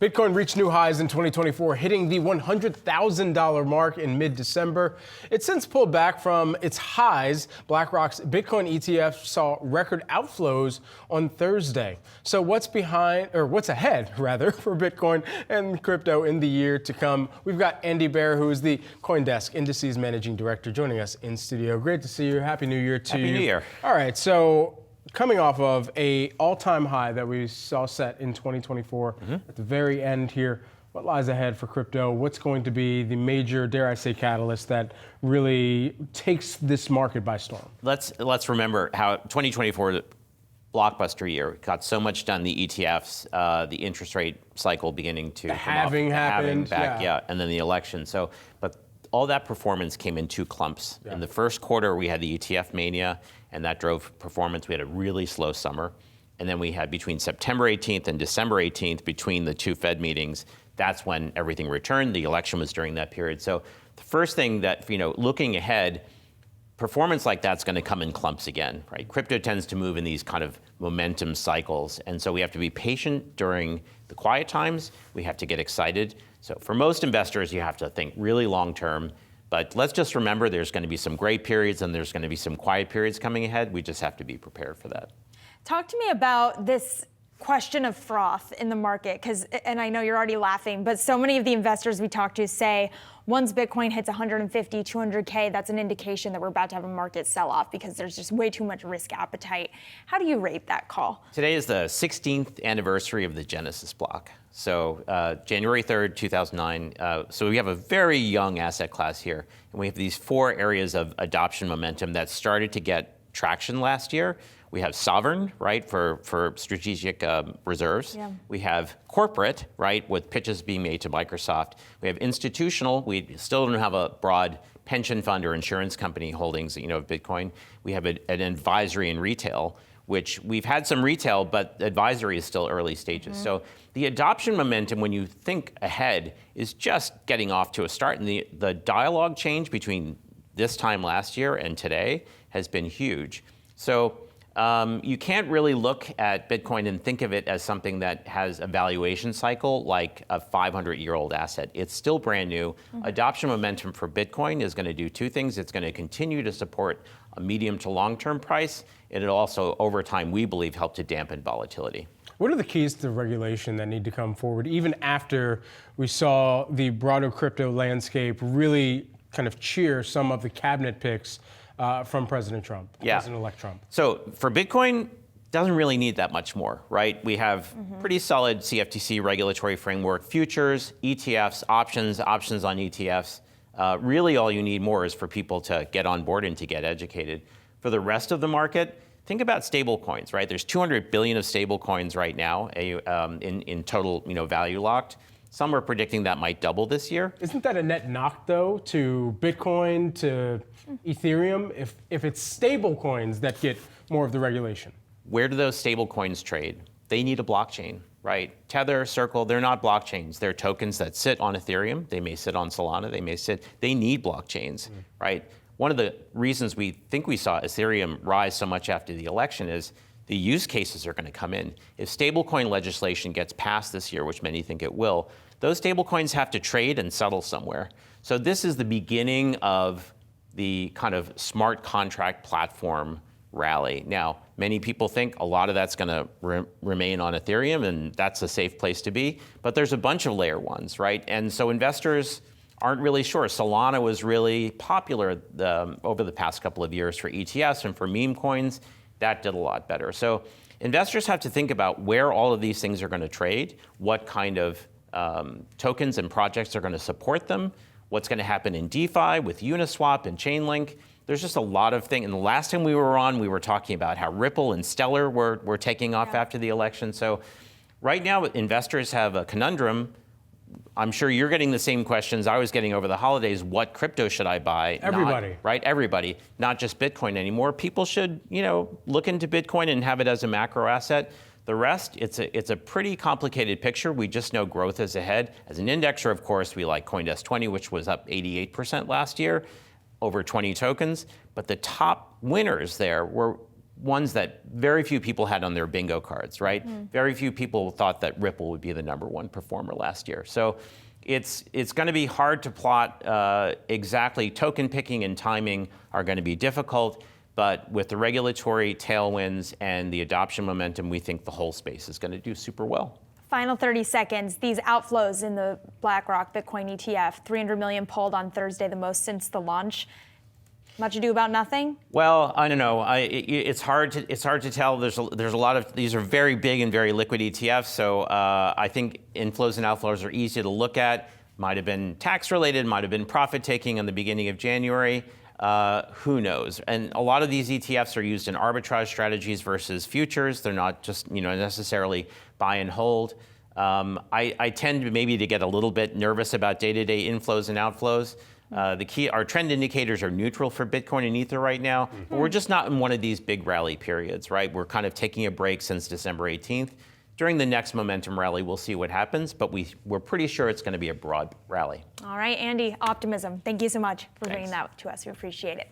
Bitcoin reached new highs in 2024, hitting the $100,000 mark in mid-December. It's since pulled back from its highs. BlackRock's Bitcoin ETF saw record outflows on Thursday. So what's ahead, for Bitcoin and crypto in the year to come? We've got Andy Baehr, who is the CoinDesk Indices Managing Director, joining us in studio. Great to see you. Happy New Year to you. Happy New Year. All right, so coming off of an all-time high that we saw set in 2024, at the very end here, what lies ahead for crypto? What's going to be the major, dare I say, catalyst that really takes this market by storm? Let's remember how 2024 was a blockbuster year. We got so much done. The ETFs, the interest rate cycle beginning to halving happened, and then the election. So, but all that performance came in two clumps. In the first quarter, we had the ETF mania, and that drove performance. We had a really slow summer. And then we had between September 18th and December 18th, between the two Fed meetings, that's when everything returned. The election was during that period. So the first thing that, looking ahead, performance like that's going to come in clumps again, right? Crypto tends to move in these kind of momentum cycles. And so we have to be patient during the quiet times. We have to get excited. So for most investors, you have to think really long term. But let's just remember there's going to be some great periods and there's going to be some quiet periods coming ahead. We just have to be prepared for that. Talk to me about this question of froth in the market, and I know you're already laughing, but so many of the investors we talk to say once Bitcoin hits 150, 200K, that's an indication that we're about to have a market sell-off because there's just way too much risk appetite. How do you rate that call? Today is the 16th anniversary of the Genesis block. So January 3rd, 2009. So we have a very young asset class here. And we have these four areas of adoption momentum that started to get traction last year. We have sovereign, right, for strategic reserves. Yeah. We have corporate, right, with pitches being made to Microsoft. We have institutional. We still don't have a broad pension fund or insurance company holdings, of Bitcoin. We have an advisory and retail, which we've had some retail, but advisory is still early stages. So the adoption momentum, when you think ahead, is just getting off to a start. And the dialogue change between this time last year and today has been huge. So you can't really look at Bitcoin and think of it as something that has a valuation cycle like a 500-year-old asset. It's still brand new. Adoption momentum for Bitcoin is going to do two things. It's going to continue to support a medium to long-term price, and it'll also, over time, we believe, help to dampen volatility. What are the keys to regulation that need to come forward, even after we saw the broader crypto landscape really kind of cheer some of the cabinet picks from President Trump, President-elect Trump? So for Bitcoin, doesn't really need that much more, right? We have pretty solid CFTC regulatory framework, futures, ETFs, options on ETFs. Really all you need more is for people to get on board and to get educated. For the rest of the market, think about stable coins, right? There's 200 billion of stable coins right now in total, value locked. Some are predicting that might double this year. Isn't that a net knock, though, to Bitcoin, to Ethereum, if it's stable coins that get more of the regulation? Where do those stable coins trade? They need a blockchain, right? Tether, Circle, they're not blockchains. They're tokens that sit on Ethereum. They may sit on Solana. They need blockchains, right? One of the reasons we think we saw Ethereum rise so much after the election is the use cases are going to come in. If stablecoin legislation gets passed this year, which many think it will, those stablecoins have to trade and settle somewhere. So this is the beginning of the kind of smart contract platform rally. Now, many people think a lot of that's going to remain on Ethereum, and that's a safe place to be. But there's a bunch of layer ones, right? And so investors aren't really sure. Solana was really popular over the past couple of years for ETFs and for meme coins. That did a lot better. So investors have to think about where all of these things are going to trade, what kind of tokens and projects are going to support them, what's going to happen in DeFi with Uniswap and Chainlink. There's just a lot of things. And the last time we were on, we were talking about how Ripple and Stellar were taking off after the election. So right now, investors have a conundrum. I'm sure you're getting the same questions I was getting over the holidays. What crypto should I buy? Everybody. Right? Everybody. Not just Bitcoin anymore. People should, look into Bitcoin and have it as a macro asset. The rest, it's a pretty complicated picture. We just know growth is ahead. As an indexer, of course, we like CoinDesk 20, which was up 88% last year, over 20 tokens. But the top winners there were ones that very few people had on their bingo cards, right? Very few people thought that Ripple would be the #1 performer last year. So it's going to be hard to plot exactly. Token picking and timing are going to be difficult, but with the regulatory tailwinds and the adoption momentum, we think the whole space is going to do super well. Final 30 seconds. These outflows in the BlackRock Bitcoin ETF, 300 million pulled on Thursday, the most since the launch. Much ado about nothing? Well, I don't know. It's hard to tell. There's a lot of these are very big and very liquid ETFs. So I think inflows and outflows are easy to look at. Might have been tax related. Might have been profit taking in the beginning of January. Who knows? And a lot of these ETFs are used in arbitrage strategies versus futures. They're not just necessarily buy and hold. I tend to maybe to get a little bit nervous about day-to-day inflows and outflows. Our trend indicators are neutral for Bitcoin and Ether right now, but we're just not in one of these big rally periods, right? We're kind of taking a break since December 18th. During the next momentum rally, we'll see what happens, but we're pretty sure it's going to be a broad rally. All right, Andy, optimism. Thank you so much for Thanks. bringing that to us. We appreciate it.